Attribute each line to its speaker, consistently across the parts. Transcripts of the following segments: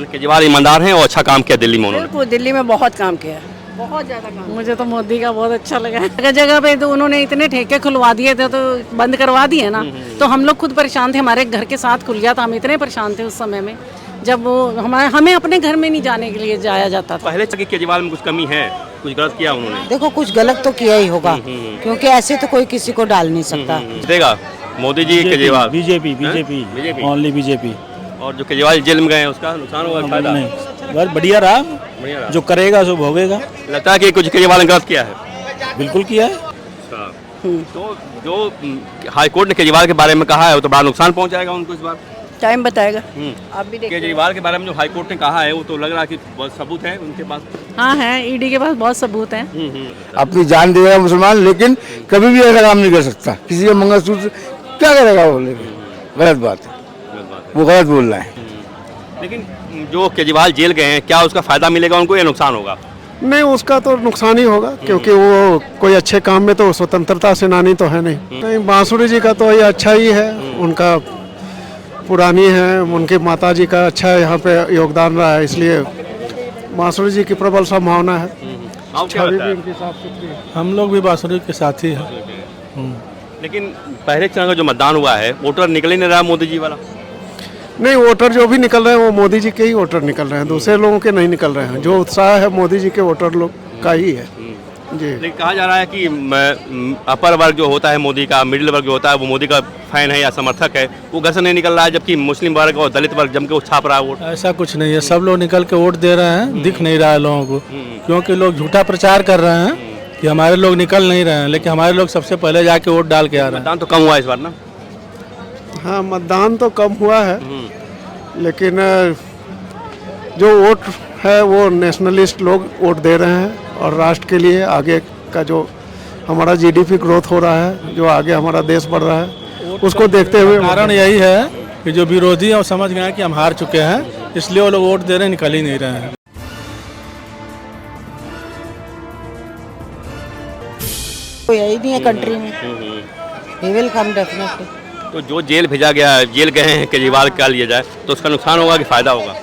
Speaker 1: केजरीवाल ईमानदार हैं और अच्छा काम किया दिल्ली में उन्होंने।
Speaker 2: बिल्कुल, दिल्ली में बहुत काम किया है, बहुत ज़्यादा काम। मुझे तो मोदी का बहुत अच्छा लगा। जगह जगह पे तो उन्होंने इतने ठेके खुलवा दिए थे, तो बंद करवा दिए ना, तो हम लोग खुद परेशान थे। हमारे घर के साथ खुल गया था, हम इतने परेशान थे उस समय में, जब वो हमें अपने घर में नहीं जाने के लिए जाया जाता था।
Speaker 1: पहले केजरीवाल में कुछ कमी है, कुछ गलत किया उन्होंने।
Speaker 3: देखो कुछ गलत तो किया ही होगा, क्योंकि ऐसे तो कोई किसी को डाल नहीं सकता।
Speaker 1: देगा Modi ji Kejriwal.
Speaker 4: BJP BJP only BJP.
Speaker 1: और जो केजरीवाल जेल में गए हैं उसका नुकसान होगा, फायदा
Speaker 4: नहीं, बस बढ़िया रहा, जो करेगा सो भोगेगा।
Speaker 1: लगता है कि कुछ केजरीवाल ने गलत किया है।
Speaker 4: बिल्कुल किया है।
Speaker 1: तो जो हाई कोर्ट ने केजरीवाल के बारे में कहा है वो तो बड़ा नुकसान पहुंचाएगा उनको इस बार।
Speaker 2: टाइम बताएगा, आप भी देखिए।
Speaker 1: केजरीवाल के बारे में जो हाई कोर्ट ने कहा है वो तो लग रहा है कि बहुत सबूत है उनके पास।
Speaker 2: हाँ है, ईडी के पास बहुत सबूत हैं।
Speaker 5: अपनी जान देगा मुसलमान, लेकिन कभी भी ऐसा काम नहीं कर सकता। किसी का मंगलसूत्र क्या करेगा वो, लेकिन गलत बात है, वो गलत बोल रहा है।
Speaker 1: लेकिन जो केजरीवाल जेल गए हैं, क्या उसका फायदा मिलेगा उनको या नुकसान होगा?
Speaker 6: नहीं, उसका तो नुकसान ही होगा, क्योंकि वो कोई अच्छे काम में तो स्वतंत्रता सेनानी तो है नहीं। बांसुरी जी का तो ये अच्छा ही है, उनका पुरानी है, उनकी माता जी का अच्छा यहाँ पे योगदान रहा है, इसलिए बांसुरी जी की प्रबल संभावना है। छवि भी इनकी साफ सुथरी है।
Speaker 4: हम लोग भी बांसुरी के साथ ही हैं।
Speaker 1: लेकिन पहले चरण का जो मतदान हुआ है, वोटर निकल ही नहीं रहा मोदी जी वाला।
Speaker 6: नहीं, वोटर जो भी निकल रहे हैं वो मोदी जी के ही वोटर निकल रहे हैं, दूसरे लोगों के नहीं निकल रहे हैं। जो उत्साह है मोदी जी के वोटर लोग का ही है जी।
Speaker 1: लेकिन कहा जा रहा है कि अपर वर्ग जो होता है मोदी का, मिडिल वर्ग जो होता है वो मोदी का फैन है या समर्थक है, वो घर से नहीं निकल रहा है, जबकि मुस्लिम वर्ग और दलित वर्ग जम के वो छाप रहा है वोट।
Speaker 4: ऐसा कुछ नहीं है, सब लोग निकल के वोट दे रहे हैं, दिख नहीं रहा है लोगों को, क्योंकि लोग झूठा प्रचार कर रहे हैं कि हमारे लोग निकल नहीं रहे हैं, लेकिन हमारे लोग सबसे पहले जाके वोट डाल के आ रहे हैं।
Speaker 1: मतदान तो कम हुआ इस बार ना।
Speaker 6: हाँ, मतदान तो कम हुआ है, लेकिन जो वोट है वो नेशनलिस्ट लोग वोट दे रहे हैं, और राष्ट्र के लिए आगे का जो हमारा जीडीपी ग्रोथ हो रहा है, जो आगे हमारा देश बढ़ रहा है, उसको देखते हुए
Speaker 4: कारण यही है कि जो विरोधी है वो समझ गए कि हम हार चुके हैं, इसलिए वो लोग वोट दे रहे हैं, निकल ही नहीं रहे हैं।
Speaker 3: कोई यही नहीं है कंट्री में, ही विल कम डेफिनेटली।
Speaker 1: तो जो जेल भेजा गया, जेल गए हैं केजरीवाल, क्या लिया जाए तो उसका नुकसान होगा कि फायदा होगा?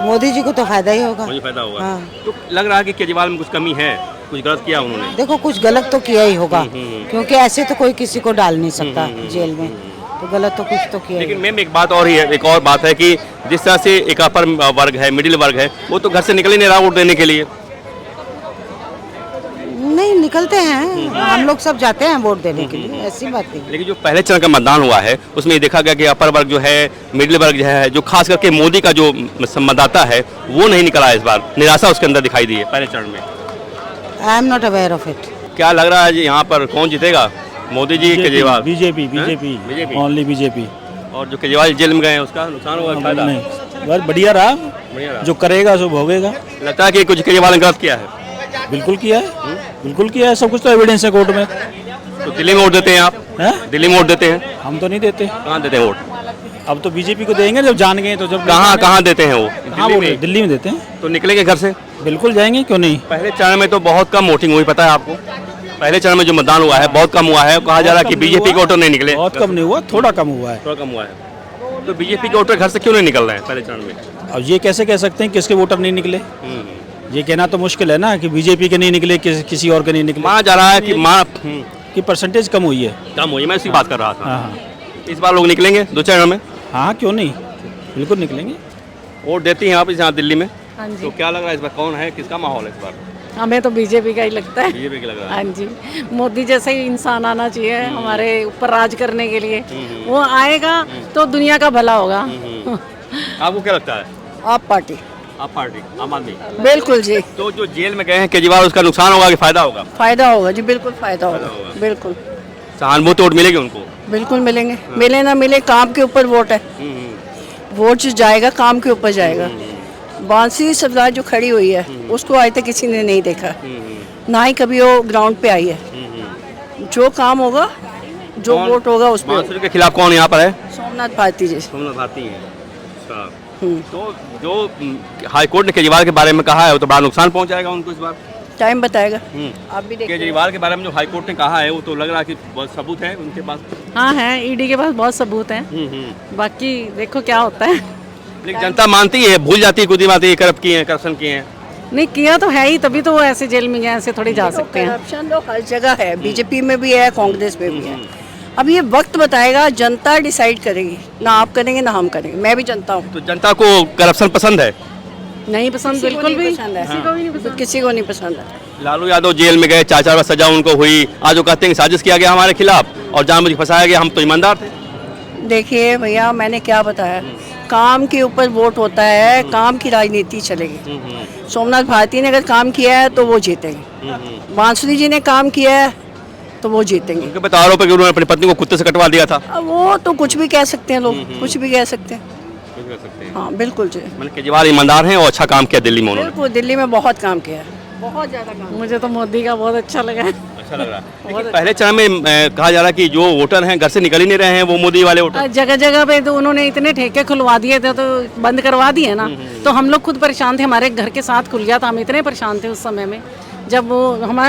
Speaker 3: मोदी जी को तो फायदा ही होगा।
Speaker 1: मुझे फायदा होगा।
Speaker 3: हाँ।
Speaker 1: तो लग रहा है कि केजरीवाल में कुछ कमी है, कुछ गलत किया उन्होंने।
Speaker 3: देखो कुछ गलत तो किया ही होगा, क्योंकि ऐसे तो कोई किसी को डाल नहीं सकता जेल में, तो गलत तो कुछ तो किया ही।
Speaker 1: लेकिन मैम एक बात और ही है, एक और बात है कि जिस तरह से एक अपर वर्ग है, मिडिल वर्ग है, वो तो घर से निकल ही नहीं रहा वोट देने के लिए।
Speaker 3: नहीं निकलते हैं, हम लोग सब जाते हैं वोट देने के लिए, ऐसी बात नहीं।
Speaker 1: लेकिन जो पहले चरण का मतदान हुआ है उसमें ये देखा गया कि अपर वर्ग जो है, मिडिल वर्ग जो है, जो खास करके मोदी का जो मतदाता है वो नहीं निकला इस बार, निराशा उसके अंदर दिखाई दी है पहले चरण में।
Speaker 3: I am not aware of it.
Speaker 1: क्या लग रहा है जी यहाँ पर कौन जीतेगा, Modi ji Kejriwal?
Speaker 4: BJP BJP only BJP.
Speaker 1: और जो केजरीवाल जेल में गए हैं उसका नुकसान होगा, फायदा?
Speaker 4: नहीं, बस बढ़िया रहा, जो करेगा सो भोगेगा।
Speaker 1: लगता है कि कुछ केजरीवाल ने गलत किया है।
Speaker 4: बिल्कुल किया है, बिल्कुल किया है, सब कुछ तो एविडेंस है कोर्ट में।
Speaker 1: तो दिल्ली में वोट देते हैं आप? दिल्ली में वोट देते हैं?
Speaker 4: हम तो नहीं देते।
Speaker 1: कहाँ देते हैं वोट?
Speaker 4: अब तो बीजेपी को देंगे जब जान गए तो। जब
Speaker 1: कहाँ देते हैं वो?
Speaker 4: दिल्ली में देते हैं।
Speaker 1: तो निकलेंगे घर से?
Speaker 4: बिल्कुल जाएंगे, क्यों नहीं।
Speaker 1: पहले चरण में तो बहुत कम वोटिंग हुई, पता है आपको? पहले चरण में जो मतदान हुआ है बहुत कम हुआ है, कहा जा रहा है कि बीजेपी के वोटर नहीं निकले।
Speaker 4: बहुत कम नहीं हुआ, थोड़ा कम हुआ है।
Speaker 1: थोड़ा कम हुआ है। तो बीजेपी के वोटर घर से क्यों नहीं निकल रहे हैं पहले चरण में?
Speaker 4: अब ये कैसे कह सकते हैं किसके वोटर नहीं निकले, ये कहना तो मुश्किल है ना कि बीजेपी के नहीं निकले, किसी और के नहीं निकले।
Speaker 1: माना जा रहा है कि
Speaker 4: परसेंटेज कम हुई है।
Speaker 1: कम हुई, मैं इसी बात कर रहा था।
Speaker 4: हाँ,
Speaker 1: इस बार लोग निकलेंगे दो चरण में?
Speaker 4: हाँ क्यों नहीं, बिल्कुल निकलेंगे।
Speaker 1: वोट देती हैं आप यहाँ दिल्ली में?
Speaker 2: हाँ जी।
Speaker 1: तो क्या लग रहा है इस बार कौन है, किसका माहौल है इस बार?
Speaker 2: हमें तो बीजेपी का ही लगता है।
Speaker 1: बीजेपी का लग रहा है।
Speaker 2: हाँ जी, मोदी जैसे ही इंसान आना चाहिए हमारे ऊपर राज करने के लिए। वो आएगा तो दुनिया का भला होगा।
Speaker 1: आपको क्या लगता है?
Speaker 2: आप पार्टी?
Speaker 1: आप पार्टी आम आदमी?
Speaker 2: बिल्कुल जी।
Speaker 1: तो जो जेल में गए हैं केजरीवाल, उसका नुकसान होगा कि फायदा होगा?
Speaker 2: फायदा होगा जी, बिल्कुल फायदा होगा, बिल्कुल।
Speaker 1: सहानुभूति वोट मिलेगी उनको?
Speaker 2: बिल्कुल मिलेंगे, मिले ना मिले काम के ऊपर वोट है। वोट जो जाएगा काम के ऊपर जाएगा। बांसुरी सरदार जो खड़ी हुई है उसको आज तक किसी ने नहीं देखा, ना ही कभी वो ग्राउंड पे आई है। जो काम होगा, जो वोट होगा उस पर।
Speaker 1: बांसुरी के खिलाफ कौन यहाँ पर है?
Speaker 2: सोमनाथ भारती जी।
Speaker 1: सोमनाथ भारती है। अच्छा। तो जो हाई कोर्ट ने केजरीवाल के बारे में कहा है वो तो बड़ा नुकसान पहुंचाएगा उनको इस बार।
Speaker 2: टाइम बताएगा, आप भी देखिए।
Speaker 1: केजरीवाल के बारे में जो हाई कोर्ट ने कहा है वो तो लग रहा है कि बहुत सबूत है उनके पास।
Speaker 2: हाँ है, ईडी के पास बहुत सबूत हैं। बाकी देखो क्या होता है।
Speaker 1: लेकिन जनता मानती है, भूल जाती है, खुद ही मानती है करप्ट किए हैं, करप्शन किए हैं।
Speaker 7: नहीं किया तो है ही, तभी तो वो ऐसे जेल में गए, ऐसे थोड़ी जा सकते हैं।
Speaker 2: करप्शन तो हर जगह है, बीजेपी में भी है, कांग्रेस में भी है। अब ये वक्त बताएगा, जनता डिसाइड करेगी, ना आप करेंगे ना हम करेंगे। मैं भी जनता हूँ।
Speaker 1: तो जनता को करप्शन पसंद है?
Speaker 7: नहीं पसंद, बिल्कुल भी
Speaker 2: पसंद है, किसी को नहीं पसंद है।
Speaker 1: लालू यादव जेल में गए, 4 बार सजा उनको हुई, आज वो कहते हैं कि साजिश किया गया हमारे खिलाफ और जानबूझ के फंसाया गया, हम तो ईमानदार थे।
Speaker 2: देखिए भैया, मैंने क्या बताया, काम के ऊपर वोट होता है, काम की राजनीति चलेगी। सोमनाथ भारती ने अगर काम किया है तो वो जीतेंगे, बांसुरी जी ने काम किया है तो वो जीतेंगे।
Speaker 1: उनके पे आरोप है कि उन्होंने अपनी पत्नी को कुत्ते से कटवा दिया था।
Speaker 2: अब वो तो कुछ भी कह सकते हैं लोग, कुछ भी कह सकते हैं। हाँ बिल्कुल जी,
Speaker 1: मतलब केजरीवाल ईमानदार हैं और अच्छा काम किया दिल्ली में उन्होंने।
Speaker 2: बिल्कुल दिल्ली में बहुत काम किया है, बहुत ज़्यादा काम।
Speaker 7: मुझे तो मोदी का बहुत अच्छा लगा है।
Speaker 1: अच्छा लग रहा है। लेकिन पहले चरण में कहा जा रहा है कि जो वोटर हैं घर से निकल ही नहीं रहे हैं, वो मोदी वाले वोटर।
Speaker 7: जगह जगह पे तो उन्होंने इतने ठेके खुलवा दिए थे, तो बंद करवा दिए ना, तो हम लोग खुद परेशान थे। हमारे घर के साथ खुल गया था, हम इतने परेशान थे उस समय में, जब वो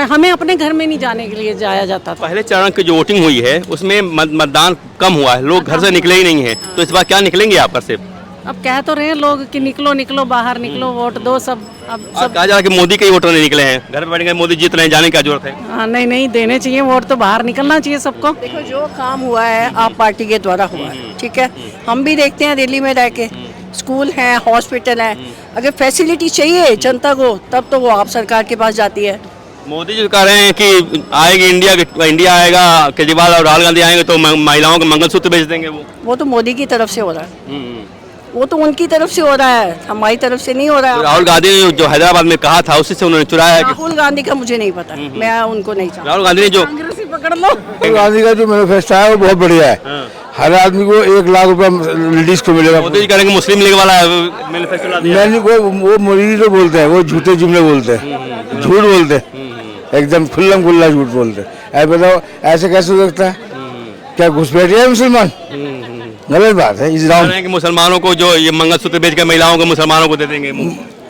Speaker 7: हमें अपने घर में नहीं जाने के लिए जाया जाता था।
Speaker 1: पहले चरण की जो वोटिंग हुई है उसमें मतदान कम हुआ है, लोग घर से निकले ही नहीं है, तो इस बार क्या निकलेंगे आप घर से?
Speaker 7: अब कह तो रहे हैं लोग कि निकलो निकलो बाहर निकलो, वोट दो सब। अब सब
Speaker 1: कहा जा रहा है कि मोदी के ही वोटर नहीं निकले हैं, घर पे बैठ गए, मोदी जीत रहे हैं, जाने की क्या जरूरत है?
Speaker 7: हाँ, नहीं नहीं देने चाहिए वोट, तो बाहर निकलना चाहिए सबको।
Speaker 2: देखो जो काम हुआ है आप पार्टी के द्वारा हुआ है, ठीक है। हम भी देखते हैं दिल्ली में रह के, स्कूल हैं, हॉस्पिटल हैं, अगर फैसिलिटी चाहिए जनता को तब तो वो आप सरकार के पास जाती है।
Speaker 1: मोदी जी कह रहे हैं कि आएगी इंडिया आएगा, केजरीवाल और राहुल गांधी आएंगे तो महिलाओं के मंगलसूत्र बेच देंगे। वो
Speaker 2: तो मोदी की तरफ से हो रहा है, वो तो उनकी तरफ से हो रहा है, हमारी तरफ से नहीं हो रहा
Speaker 1: तो
Speaker 2: है।
Speaker 1: राहुल गांधी ने जो हैदराबाद में कहा था उसी से उन्होंने चुराया है।
Speaker 2: राहुल गांधी का मुझे नहीं पता, मैं उनको नहीं जानता।
Speaker 1: राहुल गांधी ने जो
Speaker 7: पकड़ लो।
Speaker 5: राहुल गांधी का जो मैनिफेस्टो है वो बहुत बढ़िया है। हर आदमी को 1 लाख रुपया लेडीज को मिलेगा।
Speaker 1: मोदी जी करेंगे मुस्लिम लीग वाला मैनिफेस्टो ला दिया।
Speaker 5: मैंने वो मोदी तो बोलते हैं, वो झूठे जुमले बोलते हैं, झूठ बोलते हैं, एकदम खुल्लम खुल्ला झूठ बोलते हैं। ऐसे बताओ, ऐसे कैसे हो सकता है? क्या घुसपैठिए है मुसलमान? गलत बात है। इस राउंड
Speaker 1: कि मुसलमानों को जो ये मंगलसूत्र बेच के महिलाओं को मुसलमानों को दे देंगे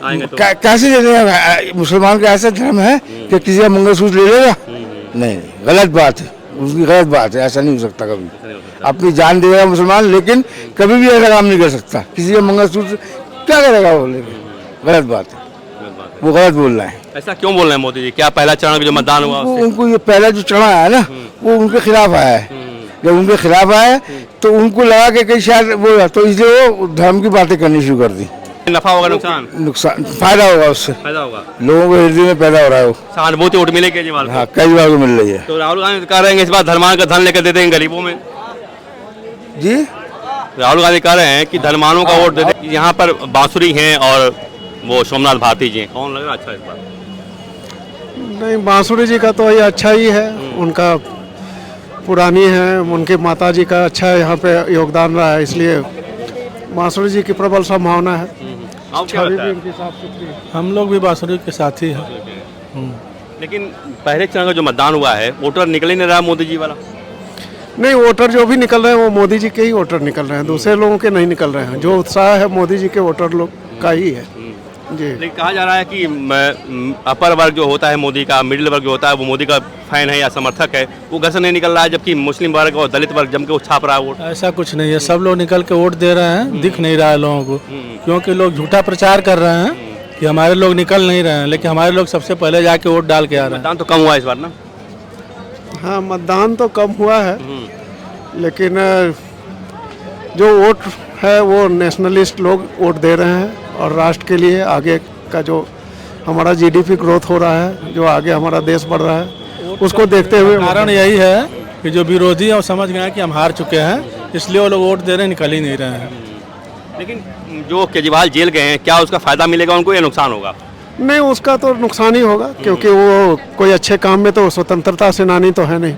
Speaker 1: आएंगे तो।
Speaker 5: कैसे दे देंगे? मुसलमान का ऐसा धर्म है कि किसी का मंगलसूत्र ले लेगा? नहीं, गलत बात है, उसकी गलत बात है, ऐसा नहीं हो सकता कभी। अपनी जान देगा मुसलमान, लेकिन कभी भी ऐसा काम नहीं कर सकता। किसी का मंगलसूत्र क्या करेगा वो लेके? गलत बात है, वो गलत बोल रहा है।
Speaker 1: ऐसा क्यों बोल रहे हैं मोदी जी? क्या पहला चरण का जो मतदान हुआ
Speaker 5: उनको ये पहला जो चढ़ा है ना, वो उनके खिलाफ आया है। जब उनके खिलाफ आया तो उनको लगा कि कहीं शायद वो, तो इसलिए वो धर्म की बातें करनी शुरू कर दी।
Speaker 1: नफा होगा नुकसान?
Speaker 5: नुकसान, फायदा होगा उससे,
Speaker 1: फायदा होगा,
Speaker 5: लोगों को हृदय में पैदा हो रहा है वो।
Speaker 1: सहानुभूति वोट मिले केजरीवाल को।
Speaker 5: हाँ, केजरीवाल को मिल रही है।
Speaker 1: तो राहुल गांधी कह रहे हैं इस बार धर्मांध का धन लेकर दे देंगे गरीबों में।
Speaker 5: जी,
Speaker 1: राहुल गांधी कह रहे हैं कि धर्मानों का वोट दे दें। यहाँ पर बांसुरी हैं और वो सोमनाथ भारती जी हैं, कौन लग रहा है अच्छा इस बार?
Speaker 6: नहीं, बांसुरी जी का तो ये अच्छा ही है, उनका पुरानी है, उनके माता जी का अच्छा यहाँ पे योगदान रहा है, इसलिए बांसुरी जी की प्रबल संभावना है। छवि भी उनकी साफ सुथरी है।
Speaker 4: हम लोग भी बांसुरी के साथ ही हैं।
Speaker 1: लेकिन पहले चरण का जो मतदान हुआ है वोटर निकल ही नहीं रहा मोदी जी वाला।
Speaker 6: नहीं, वोटर जो भी निकल रहे हैं वो मोदी जी के ही वोटर निकल रहे हैं, दूसरे लोगों के नहीं निकल रहे हैं। जो उत्साह है मोदी जी के वोटर लोग का ही है जी।
Speaker 1: लेकिन कहा जा रहा है कि अपर वर्ग जो होता है मोदी का, मिडिल वर्ग जो होता है वो मोदी का फैन है या समर्थक है, वो घर से नहीं निकल रहा है, जबकि मुस्लिम वर्ग और दलित वर्ग जम के वो छाप रहा है वोट।
Speaker 4: ऐसा कुछ नहीं है, सब लोग निकल के वोट दे रहे हैं, दिख नहीं रहा है लोगों को, क्योंकि लोग झूठा प्रचार कर रहे हैं कि हमारे लोग निकल नहीं रहे हैं, लेकिन हमारे लोग सबसे पहले जाके वोट डाल के आ रहे हैं।
Speaker 1: मतदान तो कम हुआ इस बार ना?
Speaker 6: हाँ, मतदान तो कम हुआ है, लेकिन जो वोट है वो नेशनलिस्ट लोग वोट दे रहे हैं, और राष्ट्र के लिए आगे का जो हमारा जीडीपी ग्रोथ हो रहा है, जो आगे हमारा देश बढ़ रहा है, उसको देखते हुए
Speaker 4: कारण यही है कि जो विरोधी है वो समझ गए कि हम हार चुके हैं, इसलिए वो लोग वोट दे रहे हैं, निकल ही नहीं रहे हैं।
Speaker 1: लेकिन जो केजरीवाल जेल गए हैं, क्या उसका फायदा मिलेगा उनको या नुकसान होगा?
Speaker 6: नहीं, उसका तो नुकसान ही होगा, क्योंकि वो कोई अच्छे काम में तो स्वतंत्रता सेनानी तो है नहीं।